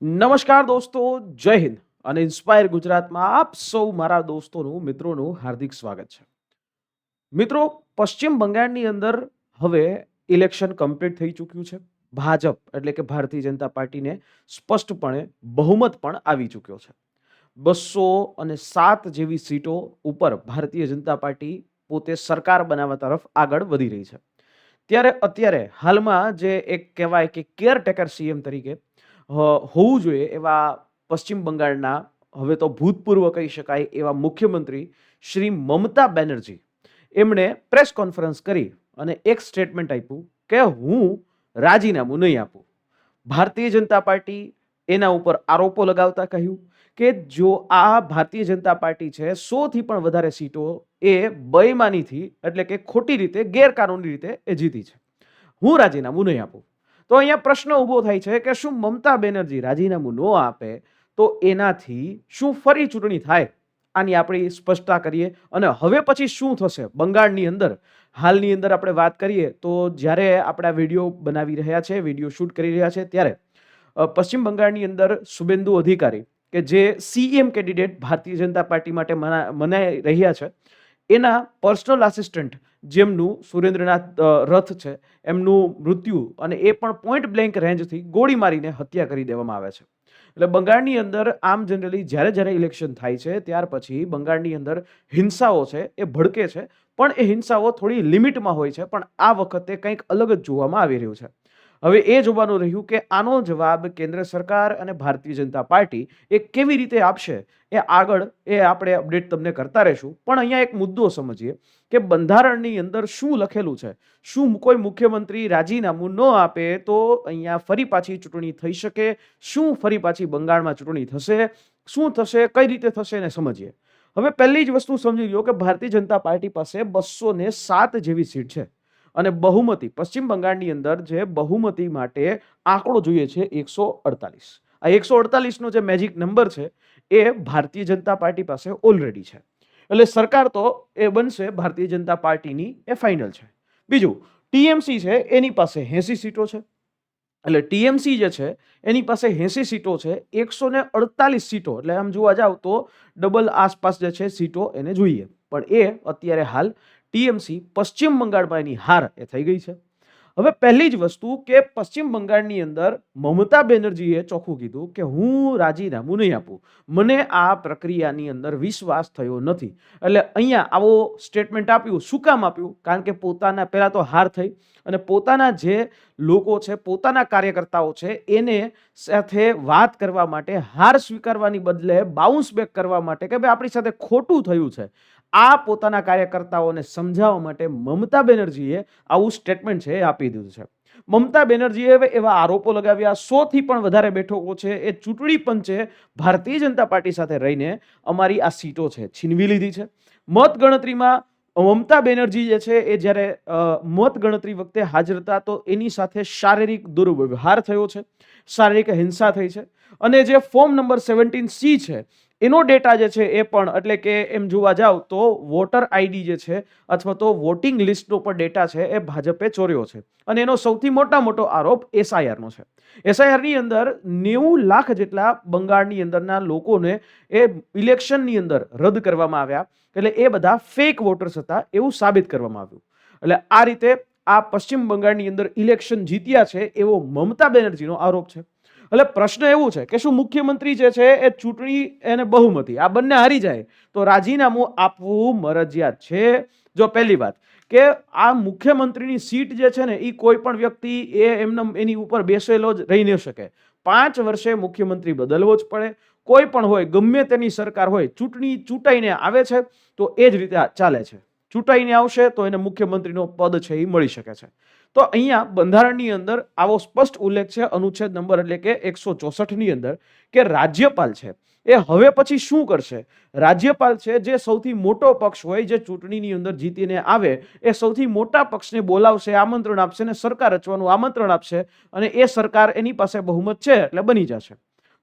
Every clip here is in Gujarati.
નમસ્કાર દોસ્તો, જય હિન્દ અને ઇન્સ્પાયર ગુજરાતમાં આપ સૌ મારા દોસ્તોનું મિત્રોનું હાર્દિક સ્વાગત છે. મિત્રો, પશ્ચિમ બંગાળની અંદર હવે ઇલેક્શન કમ્પ્લીટ થઈ ચૂક્યું છે. ભાજપ એટલે કે ભારતીય જનતા પાર્ટીને સ્પષ્ટપણે બહુમત પણ આવી ચૂક્યો છે. 207 જેવી સીટો ઉપર ભારતીય જનતા પાર્ટી પોતે સરકાર બનાવવા તરફ આગળ વધી રહી છે. ત્યારે અત્યારે હાલમાં જે એક કહેવાય કે કેરટેકર સીએમ તરીકે હોવું જોઈએ એવા પશ્ચિમ બંગાળના હવે તો ભૂતપૂર્વ કહી શકાય એવા મુખ્યમંત્રી શ્રી મમતા બેનર્જી એમણે પ્રેસ કોન્ફરન્સ કરી અને એક સ્ટેટમેન્ટ આપ્યું કે હું રાજીનામું નહીં આપું. ભારતીય જનતા પાર્ટી એના ઉપર આરોપો લગાવતા કહ્યું કે જો આ ભારતીય જનતા પાર્ટી છે 100 થી પણ વધારે સીટો એ બેઈમાનીથી એટલે કે ખોટી રીતે ગેરકાનૂની રીતે એ જીતી છે. હું રાજીનામું નહીં આપું. તો અહીંયા પ્રશ્ન ઊભો થાય છે કે શું મમતા બેનર્જી રાજીનામું ન આપે તો એનાથી શું ફરી ચૂંટણી થાય? આની આપણે સ્પષ્ટતા કરીએ અને હવે પછી શું થશે બંગાળની અંદર. હાલની અંદર આપણે વાત કરીએ તો જ્યારે આપણે આ વિડીયો બનાવી રહ્યા છે, વિડીયો શૂટ કરી રહ્યા છે, ત્યારે પશ્ચિમ બંગાળની અંદર શુભેન્દુ અધિકારી કે જે CM candidate Bharatiya Janata party માટે મનાઈ રહ્યા છે, એના પર્સનલ આસિસ્ટન્ટ જેમનું સુરેન્દ્રનાથ રથ છે એમનું મૃત્યુ અને એ પણ પોઈન્ટ બ્લેન્ક રેન્જથી ગોળી મારીને હત્યા કરી દેવામાં આવે છે. એટલે બંગાળની અંદર આમ જનરલી જ્યારે જ્યારે ઇલેક્શન થાય છે ત્યાર પછી બંગાળની અંદર હિંસાઓ છે એ ભડકે છે, પણ એ હિંસાઓ થોડી લિમિટમાં હોય છે. પણ આ વખતે કંઈક અલગ જ જોવામાં આવી રહ્યું છે. હવે એ જોવાનું રહ્યું કે આનો જવાબ કેન્દ્ર સરકાર અને ભારતીય જનતા પાર્ટી એ કેવી રીતે આપશે. એ આગળ આપણે અપડેટ તમને કરતા રહીશું. પણ અહીંયા એક મુદ્દો સમજીએ કે બંધારણની અંદર શું લખેલું છે. શું કોઈ મુખ્યમંત્રી રાજીનામું ન આપે તો અહીંયા ફરી પાછી ચૂંટણી થઈ શકે? શું ફરી પાછી બંગાળમાં ચૂંટણી થશે? શું થશે? કઈ રીતે થશે એને સમજીએ. હવે પહેલી જ વસ્તુ સમજી લો કે ભારતીય જનતા પાર્ટી પાસે 207 જેવી સીટ છે અને બહુમતી પશ્ચિમ બંગાળની અંદર જે બહુમતી માટે આંકડો જોઈએ છે 148. આ 148 નો જે મેજિક નંબર છે એ ભારતીય જનતા પાર્ટી પાસે ઓલરેડી છે. એટલે સરકાર તો એ બનશે ભારતીય જનતા પાર્ટીની એ ફાઇનલ છે. બીજું, ટીએમસી છે એની પાસે 80 સીટો છે. એટલે ટીએમસી જે છે એની પાસે 80 સીટો છે. 148 સીટો એટલે આમ જોવા જાવ તો ડબલ આસપાસ જે છે સીટો એને જોઈએ. પણ એ અત્યારે હાલ ટીએમસી પશ્ચિમ બંગાળમાં એની હાર એ થઈ ગઈ છે. હવે પહેલી જ વસ્તુ કે પશ્ચિમ બંગાળની અંદર મમતા બેનર્જીએ ચોખ્ખું કીધું કે હું રાજીનામું નહીં આપું, મને આ પ્રક્રિયાની અંદર વિશ્વાસ થયો નથી. એટલે અહીંયા આવો સ્ટેટમેન્ટ આપ્યું. શું કામ આપ્યું? કારણ કે પોતાના પહેલા તો હાર થઈ અને પોતાના જે લોકો છે, પોતાના કાર્યકર્તાઓ છે એને સાથે વાત કરવા માટે, હાર સ્વીકારવાની બદલે બાઉન્સ બેક કરવા માટે કે ભાઈ આપણી સાથે ખોટું થયું છે, આ પોતાના કાર્યકર્તાઓને સમજાવવા માટે મમતા બેનર્જીએ આવું સ્ટેટમેન્ટ છે એ આપી દીધું છે. મમતા બેનર્જીએ એવા આરોપો લગાવ્યા. 100 થી પણ વધારે બેઠકો છે એ ચૂંટણી પંચે ભારતીય જનતા પાર્ટી સાથે રહીને અમારી આ સીટો છે છીનવી લીધી છે. મતગણતરીમાં મમતા બેનર્જી જે છે એ જ્યારે મતગણતરી વખતે હાજર હતા તો એની સાથે શારીરિક દુર્વ્યવહાર થયો છે, શારીરિક હિંસા થઈ છે. અને જે ફોર્મ નંબર 17C છે એનો ડેટા જે છે એ પણ એટલે કે એમ જોવા જાવ તો વોટર આઈડી જે છે અથવા તો વોટિંગ લિસ્ટનો પણ ડેટા છે એ ભાજપે ચોર્યો છે. અને એનો સૌથી મોટો આરોપ એસઆઈઆરનો છે. એસઆઈઆરની અંદર 90 લાખ જેટલા બંગાળની અંદરના લોકોને એ ઇલેક્શનની અંદર રદ કરવામાં આવ્યા. એટલે એ બધા ફેક વોટર્સ હતા એવું સાબિત કરવામાં આવ્યું. એટલે આ રીતે આ પશ્ચિમ બંગાળની અંદર ઇલેક્શન જીત્યા છે એવો મમતા બેનર્જીનો આરોપ છે. એટલે પ્રશ્ન એવું છે કે શું મુખ્યમંત્રી જે છે એ ચૂંટણી અને બહુમતી આ બંને હારી જાય તો રાજીનામું આપવું મરજિયાત છે? જો પહેલી વાત કે આ મુખ્યમંત્રીની સીટ જે છે ને એ કોઈ પણ વ્યક્તિ એની ઉપર બેસેલો જ રહી ન શકે. 5 વર્ષે મુખ્યમંત્રી બદલવો જ પડે. કોઈ પણ હોય, ગમે તેની સરકાર હોય, ચૂંટાઈને આવે છે તો એ જ રીતે ચાલે છે. ચૂંટાઈને આવશે તો એને મુખ્યમંત્રીનો પદ છે એ મળી શકે છે. તો અહીંયા બંધારણની અંદર આવો સ્પષ્ટ ઉલ્લેખ છે અનુચ્છેદ નંબર એટલે કે 164 ની અંદર કે રાજ્યપાલ છે એ હવે પછી શું કરશે? રાજ્યપાલ છે જે સૌથી મોટો પક્ષ હોય, જે ચૂંટણીની અંદર જીતીને આવે, એ સૌથી મોટા પક્ષને બોલાવશે, આમંત્રણ આપશે અને સરકાર રચવાનું આમંત્રણ આપશે અને એ સરકાર એની પાસે બહુમત છે એટલે બની જશે.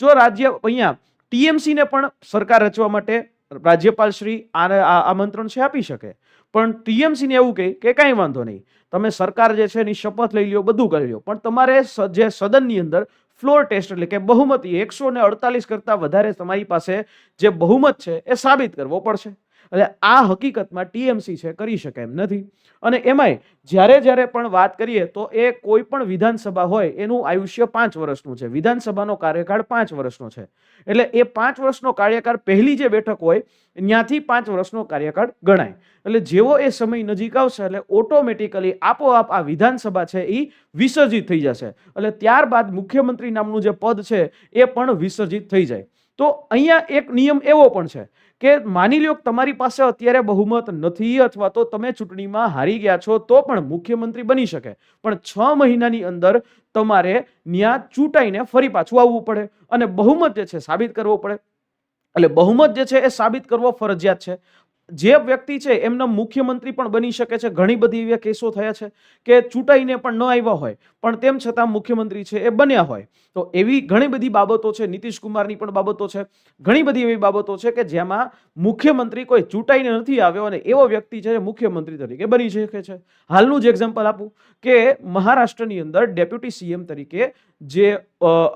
જો અહીંયા ટીએમસી ને પણ સરકાર રચવા માટે રાજ્યપાલ શ્રી આમંત્રણ છે આપી શકે, પણ ટીએમસી ને એવું કહે કે કાંઈ વાંધો નહીં, તમે સરકાર જે છે એની શપથ લઈ લ્યો, બધું કરી લ્યો, પણ તમારે જે સદનની અંદર ફ્લોર ટેસ્ટ એટલે કે બહુમતી 148 કરતા વધારે તમારી પાસે જે બહુમત છે એ સાબિત કરવો પડશે. એટલે આ હકીકતમાં ટીએમસી છે કરી શકે એમ નથી. અને એમાંય જ્યારે જ્યારે પણ વાત કરીએ તો એ કોઈ પણ વિધાનસભા હોય એનું આયુષ્ય 5 વર્ષનું છે. વિધાનસભાનો કાર્યકાળ 5 વર્ષનો છે. એટલે એ 5 વર્ષનો કાર્યકાળ પહેલી જે બેઠક હોય ત્યાંથી 5 વર્ષનો કાર્યકાળ ગણાય. એટલે જેવો એ સમય નજીક આવશે એટલે ઓટોમેટિકલી આપોઆપ આ વિધાનસભા છે એ વિસર્જિત થઈ જશે. એટલે ત્યારબાદ મુખ્યમંત્રી નામનું જે પદ છે એ પણ વિસર્જિત થઈ જાય. તો અહીંયા એક નિયમ એવો પણ છે કે માની લ્યો કે તમારી પાસે અત્યારે બહુમત નથી અથવા તો તમે ચૂંટણીમાં હારી ગયા છો તો પણ મુખ્યમંત્રી બની શકે, પણ 6 મહિનાની અંદર તમારે ન્યા ચૂંટાઈને ફરી પાછું આવવું પડે અને બહુમત જે છે સાબિત કરવો પડે. એટલે બહુમત જે છે એ સાબિત કરવો ફરજિયાત છે. જે વ્યક્તિ છે એમના મુખ્યમંત્રી પણ બની શકે છે. ઘણી બધી એવા કેસો થયા છે કે ચૂંટાઈને પણ ન આવ્યા હોય પણ તેમ છતાં મુખ્યમંત્રી છે એ બન્યા હોય. તો એવી ઘણી બધી બાબતો છે. નીતિશ કુમારની પણ બાબતો છે. ઘણી બધી એવી બાબતો છે કે જેમાં મુખ્યમંત્રી કોઈ ચૂંટાઈને નથી આવ્યો અને એવો વ્યક્તિ છે મુખ્યમંત્રી તરીકે બની શકે છે. હાલનું જ એક્ઝામ્પલ આપું કે મહારાષ્ટ્રની અંદર ડેપ્યુટી સીએમ તરીકે જે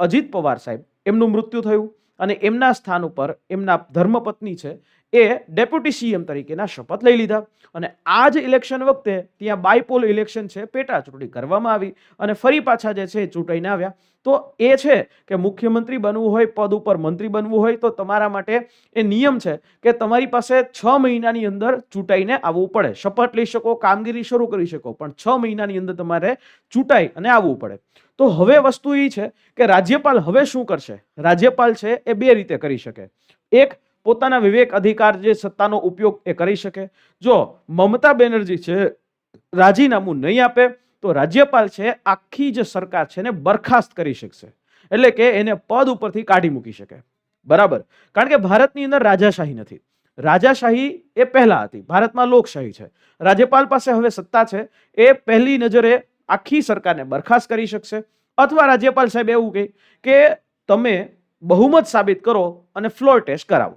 અજીત પવાર સાહેબ એમનું મૃત્યુ થયું અને એમના સ્થાન ઉપર એમના ધર્મપત્ની છે એ ડેપ્યુટી સીએમ તરીકેના શપથ લઈ લીધા. અને આ જ ઇલેક્શન વખતે ત્યાં બાયપોલ ઇલેક્શન છે, પેટા ચૂંટણી કરવામાં આવી અને ફરી પાછા જે છે ચૂંટાઈને આવ્યા. તો એ છે કે મુખ્યમંત્રી બનવું હોય, પદ ઉપર મંત્રી બનવું હોય તો તમારા માટે એ નિયમ છે કે તમારી પાસે 6 મહિનાની અંદર ચૂંટાઈને આવવું પડે. શપથ લઈ શકો, કામગીરી શરૂ કરી શકો, પણ 6 મહિનાની અંદર તમારે ચૂંટાઈ અને આવવું પડે. તો હવે વસ્તુ એ છે કે રાજ્યપાલ હવે શું કરશે? રાજ્યપાલ છે એ બે રીતે કરી શકે. એક, પોતાના વિવેક અધિકાર જે સત્તાનો ઉપયોગ એ કરી શકે. જો મમતા બેનર્જી છે રાજીનામું નહીં આપે તો રાજ્યપાલ છે આખી જે સરકાર છે એને બરખાસ્ત કરી શકશે. એટલે કે એને પદ ઉપરથી કાઢી મૂકી શકે. બરાબર? કારણ કે ભારતની અંદર રાજાશાહી નથી. રાજાશાહી એ પહેલા હતી. ભારતમાં લોકશાહી છે. રાજ્યપાલ પાસે હવે સત્તા છે. એ પહેલી નજરે આખી સરકારને બરખાસ્ત કરી શકશે અથવા રાજ્યપાલ સાહેબ એવું કહે કે તમે બહુમત સાબિત કરો અને ફ્લોર ટેસ્ટ કરાવો.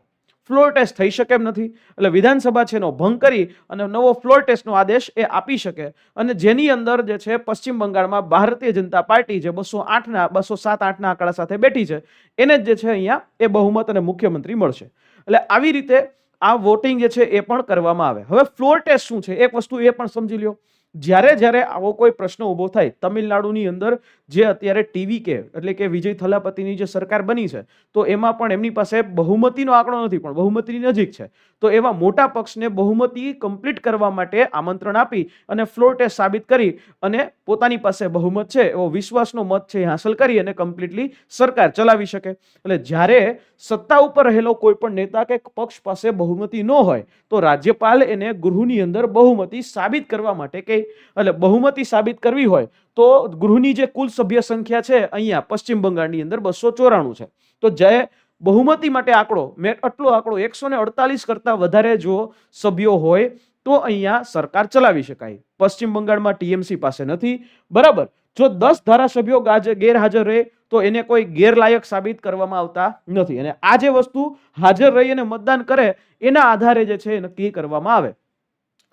ફ્લોર ટેસ્ટ થઈ શકે એમ નથી. એટલે વિધાનસભા છે એનો ભંગ કરી અને નવો ફ્લોર ટેસ્ટનો આદેશ એ આપી શકે. અને જેની અંદર જે છે પશ્ચિમ બંગાળમાં ભારતીય જનતા પાર્ટી જે 207-8ના આંકડા સાથે બેઠી છે એને જ જે છે અહીંયા એ બહુમત અને મુખ્યમંત્રી મળશે. એટલે આવી રીતે આ વોટિંગ જે છે એ પણ કરવામાં આવે. હવે ફ્લોર ટેસ્ટ શું છે એક વસ્તુ એ પણ સમજી લ્યો. જ્યારે જ્યારે આવો કોઈ પ્રશ્ન ઊભો થાય, તમિલનાડુની અંદર જે અત્યારે ટીવીકે એટલે કે વિજય થલાપતિની જે સરકાર બની છે તો એમાં પણ એમની પાસે બહુમતીનો આંકડો નથી પણ બહુમતીની નજીક છે. તો એવા મોટા પક્ષને બહુમતી કમ્પ્લીટ કરવા માટે આમંત્રણ આપી અને ફ્લોર ટેસ્ટ સાબિત કરી અને પોતાની પાસે બહુમત છે એવો વિશ્વાસનો મત છે હાંસલ કરી અને કમ્પ્લીટલી સરકાર ચલાવી શકે. એટલે જ્યારે સત્તા ઉપર રહેલો કોઈ પણ નેતા કે પક્ષ પાસે બહુમતી ન હોય તો રાજ્યપાલ એને ગૃહની અંદર બહુમતી સાબિત કરવા માટે કે એટલે બહુમતી સાબિત કરવી હોય તો ગૃહની જે કુલ સભ્ય સંખ્યા છે અહીંયા પશ્ચિમ બંગાળની અંદર 294 છે. તો જે બહુમતી માટે આંકડો આટલો આંકડો 148 કરતા વધારે જો સભ્યો હોય તો અહીંયા સરકાર ચલાવી શકાય. પશ્ચિમ બંગાળમાં ટીએમસી પાસે નથી. બરાબર? જો 10 ધારાસભ્યો ગેરહાજર રહે તો એને કોઈ ગેરલાયક સાબિત કરવામાં આવતા નથી. અને આ જે વસ્તુ હાજર રહી અને મતદાન કરે એના આધારે જે છે નક્કી કરવામાં આવે.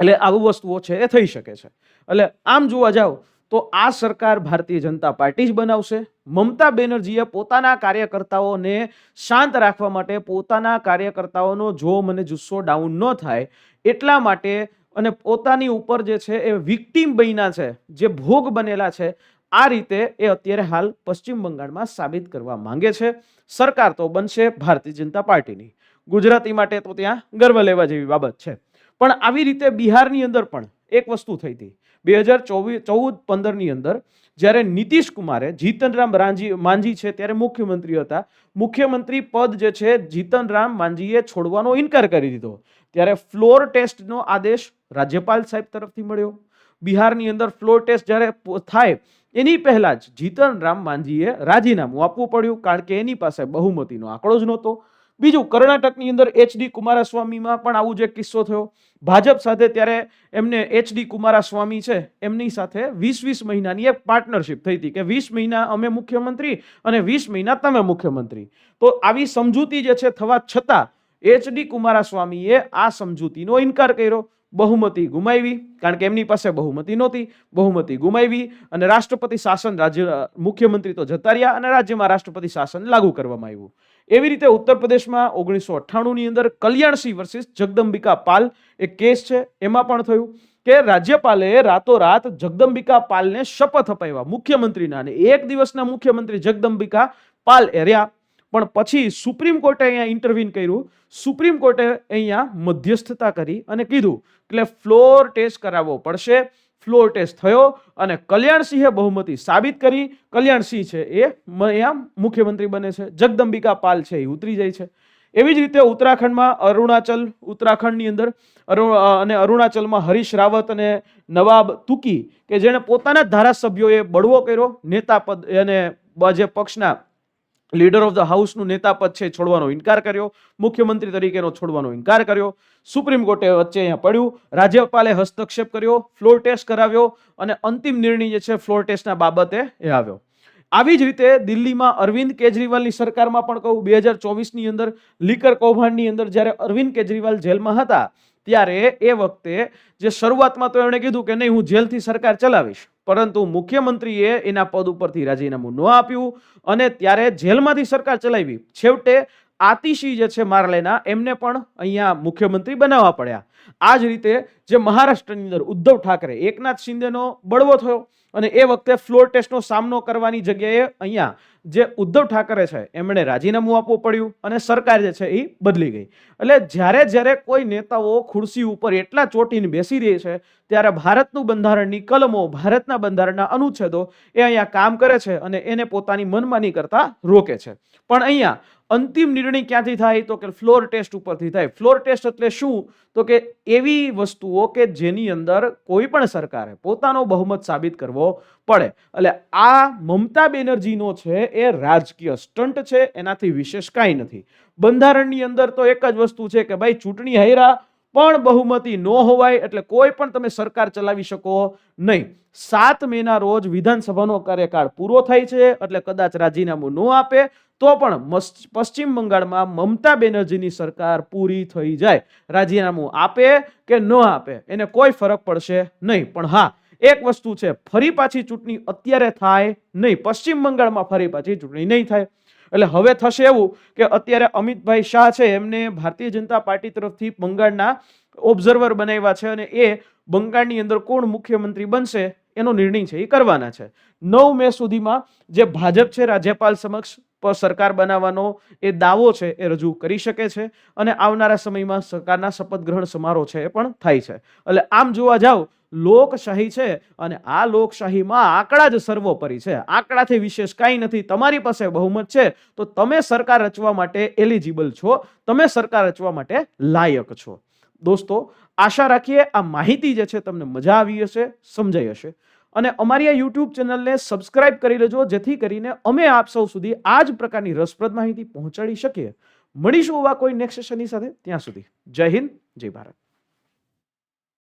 એટલે આવી વસ્તુઓ છે એ થઈ શકે છે. એટલે આમ જોવા જાવ તો આ સરકાર ભારતીય જનતા પાર્ટી જ બનાવશે. મમતા બેનર્જીએ પોતાના કાર્યકર્તાઓને શાંત રાખવા માટે, પોતાના કાર્યકર્તાઓનો જો મને જુસ્સો ડાઉન ન થાય એટલા માટે અને પોતાની ઉપર જે છે એ વિક્ટીમ બન્યા છે, જે ભોગ બનેલા છે, આ રીતે એ અત્યારે હાલ પશ્ચિમ બંગાળમાં સાબિત કરવા માંગે છે. સરકાર તો બનશે ભારતીય જનતા પાર્ટીની. ગુજરાતી માટે તો ત્યાં ગર્વ લેવા જેવી બાબત છે. પણ આવી રીતે બિહારની અંદર પણ એક વસ્તુ થઈ હતી 2014-15ની અંદર જ્યારે નીતિશ કુમારે જીતનરામ માંઝી છે ત્યારે મુખ્યમંત્રી હતા. મુખ્યમંત્રી પદ જે છે જીતનરામ માંઝીએ છોડવાનો ઇનકાર કરી દીધો. ત્યારે ફ્લોર ટેસ્ટનો આદેશ રાજ્યપાલ સાહેબ તરફથી મળ્યો. બિહારની અંદર ફ્લોર ટેસ્ટ જ્યારે થાય એની પહેલા જ જીતનરામ માંઝીએ રાજીનામું આપવું પડ્યું કારણ કે એની પાસે બહુમતીનો આંકડો જ નહોતો. બીજું, કર્ણાટકની અંદર એચડી કુમારસ્વામીમાં પણ આવું જ એક કિસ્સો થયો. ભાજપ સાથે ત્યારે એમને એચડી કુમારસ્વામી છે એમની સાથે 20 મહિનાની એક પાર્ટનરશિપ થઈ હતી કે 20 મહિના અમે મુખ્યમંત્રી અને 20 મહિના તમે મુખ્યમંત્રી. તો આવી સમજૂતી જે છે થવા છતાં એચડી કુમારસ્વામીએ આ સમજૂતીનો ઇનકાર કર્યો. બહુમતી ગુમાવી, કારણ કે એમની પાસે બહુમતી નહોતી, બહુમતી ગુમાવી અને રાષ્ટ્રપતિ શાસન, રાજ્ય મુખ્યમંત્રી તો જતા રહ્યા અને રાજ્યમાં રાષ્ટ્રપતિ શાસન લાગુ કરવામાં આવ્યું. એવી રીતે ઉત્તર પ્રદેશમાં 1998 ની અંદર કલ્યાણસિંહ વર્સિસ જગદંબિકા પાલ એક કેસ છે, એમાં પણ થયું કે રાજ્યપાલે રાતોરાત જગદંબિકા પાલને શપથ અપાવ્યા મુખ્યમંત્રીના, અને એક દિવસના મુખ્યમંત્રી જગદંબિકા પાલ રહ્યા. પણ પછી સુપ્રીમ કોર્ટે અહીંયા ઇન્ટરવીન કર્યું. સુપ્રીમ કોર્ટે અહીંયા મધ્યસ્થતા કરી અને કીધું કે ફ્લોર ટેસ્ટ કરાવવો પડશે. ફ્લોર ટેસ્ટ થયો અને કલ્યાણસિંહે બહુમતી સાબિત કરી. કલ્યાણસિંહ છે એ અહીંયા મુખ્યમંત્રી બને છે, જગદંબિકા પાલ છે એ ઉતરી જાય છે. એવી જ રીતે ઉત્તરાખંડમાં ઉત્તરાખંડની અંદર અને અરુણાચલમાં હરીશ રાવત અને નવાબ તુકી કે જેણે પોતાના ધારાસભ્યોએ બળવો કર્યો, નેતા પદ અને જે પક્ષના લીડર ઓફ ધ હાઉસનું નેતા પદ છે છોડવાનો ઇનકાર કર્યો, મુખ્યમંત્રી તરીકેનો છોડવાનો ઇનકાર કર્યો. સુપ્રીમ કોર્ટે વચ્ચે અહીંયા પડ્યું, રાજ્યપાલે હસ્તક્ષેપ કર્યો, ફ્લોર ટેસ્ટ કરાવ્યો અને અંતિમ નિર્ણય જે છે ફ્લોર ટેસ્ટના બાબતે એ આવ્યો. આવી જ રીતે દિલ્હીમાં અરવિંદ કેજરીવાલની સરકારમાં પણ કહું 2024ની અંદર લીકર કૌભાંડની અંદર જ્યારે અરવિંદ કેજરીવાલ જેલમાં હતા ત્યારે એ વખતે જે શરૂઆતમાં તો એમણે કીધું કે નહીં હું જેલથી સરકાર ચલાવીશ, પરંતુ મુખ્યમંત્રીએ એના પદ ઉપરથી રાજીનામું ન આપ્યું અને ત્યારે જેલમાંથી સરકાર ચલાવી. છેવટે આતિશી જે છે મારલેના એમને પણ અહીંયા મુખ્યમંત્રી બનાવવા પડ્યા. આ જ રીતે જે મહારાષ્ટ્રની અંદર ઉદ્ધવ ઠાકરે એકનાથ શિંદેનો બળવો થયો અને એ વખતે ફ્લોર ટેસ્ટનો સામનો કરવાની જગ્યાએ અહીંયા જે ઉદ્ધવ ઠાકરે છે એમણે રાજીનામું આપવું પડ્યું અને સરકાર જે છે એ બદલી ગઈ. એટલે જ્યારે કોઈ નેતાઓ ખુરશી ઉપર એટલા ચોટીને બેસી રહે છે ત્યારે ભારતનું બંધારણની કલમો, ભારતના બંધારણના અનુચ્છેદો એ અહીંયા કામ કરે છે અને એને પોતાની મનમાની કરતા રોકે છે. પણ અહીંયા અંતિમ નિર્ણય ક્યાંથી થાય તો કે ફ્લોર ટેસ્ટ ઉપરથી થાય. ફ્લોર ટેસ્ટ એટલે શું તો કે એવી વસ્તુઓ કે જેની અંદર કોઈ પણ સરકારે પોતાનો બહુમત સાબિત કરવો પડે. એટલે આ મમતા બેનર્જીનો છે એ રાજકીય સ્ટન્ટ છે, એનાથી વિશેષ કાંઈ નથી. બંધારણની અંદર તો એક જ વસ્તુ છે કે ભાઈ ચૂંટણી હાર્યા પણ બહુમતી ન હોવાય એટલે કોઈ પણ તમે સરકાર ચલાવી શકો નહીં. 7 મેના રોજ વિધાનસભાનો કાર્યકાળ પૂરો થાય છે એટલે કદાચ રાજીનામું ન આપે તો પણ પશ્ચિમ બંગાળમાં મમતા બેનર્જીની સરકાર પૂરી થઈ જાય. રાજીનામું આપે કે ન આપે એને કોઈ ફરક પડશે નહીં. પણ હા, એક વસ્તુ છે, ફરી પાછી ચૂંટણી અત્યારે થાય નહીં. પશ્ચિમ બંગાળમાં ફરી પાછી ચૂંટણી નહીં થાય. એટલે હવે થશે એવું કે અત્યારે અમિતભાઈ શાહ છે એમને ભારતીય જનતા પાર્ટી તરફથી બંગાળના ઓબ્ઝર્વર બનાવ્યા છે અને એ બંગાળની અંદર કોણ મુખ્યમંત્રી બનશે એનો નિર્ણય છે એ કરવાના છે. 9 મે સુધીમાં જે ભાજપ છે રાજ્યપાલ સમક્ષ સરકાર બનાવવાનો એ દાવો છે એ રજૂ કરી શકે છે અને આવનારા સમયમાં સરકારના શપથ ગ્રહણ સમારોહ છે એ પણ થાય છે. એટલે આમ જોવા જાવ લોકશાહી છે અને આ લોકશાહીમાં આંકડા જ સર્વોપરી છે. આંકડાથી વિશેષ કાંઈ નથી. તમારી પાસે બહુમત છે તો તમે સરકાર રચવા માટે એલિજિબલ છો, તમે સરકાર રચવા માટે લાયક છો. દોસ્તો, આશા રાખીએ આ માહિતી જે છે તમને મજા આવી હશે, સમજાઈ હશે અને અમારી આ યુટ્યુબ ચેનલને સબસ્ક્રાઇબ કરી લેજો જેથી કરીને અમે આપ સૌ સુધી આ જ પ્રકારની રસપ્રદ માહિતી પહોંચાડી શકીએ. મળીશું આવા કોઈ નેક્સ્ટ સેશનની સાથે. ત્યાં સુધી જય હિન્દ, જય ભારત.